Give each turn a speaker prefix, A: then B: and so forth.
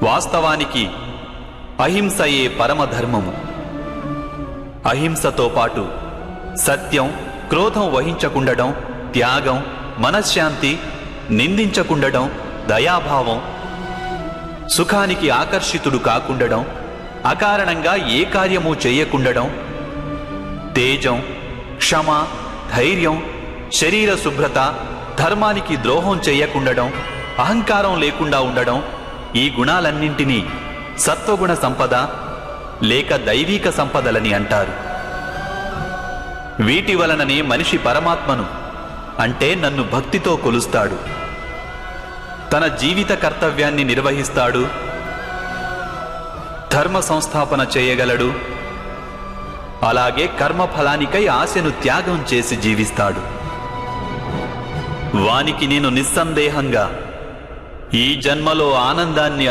A: వాస్తవానికి అహింసయే పరమధర్మము. అహింసతో పాటు సత్యం, క్రోధం వహించకుండడం, త్యాగం, మనశ్శాంతి, నిందించకుండడం, దయాభావం, సుఖానికి ఆకర్షితుడు కాకుండడం, అకారణంగా ఏ కార్యము చేయకుండడం, తేజం, క్షమ, ధైర్యం, శరీర శుభ్రత, ధర్మానికి ద్రోహం చేయకుండడం, అహంకారం లేకుండా ఉండడం, ఈ గుణాలన్నింటినీ సత్వగుణ సంపద లేక దైవీక సంపదలని అంటారు. వీటి వలననే మనిషి పరమాత్మను అంటే నన్ను భక్తితో కొలుస్తాడు, తన జీవిత కర్తవ్యాన్ని నిర్వహిస్తాడు, ధర్మ సంస్థాపన చేయగలడు, అలాగే కర్మఫలానికై ఆశను త్యాగం చేసి జీవిస్తాడు. వానికి నేను నిస్సందేహంగా ఈ జన్మలో ఆనందాన్ని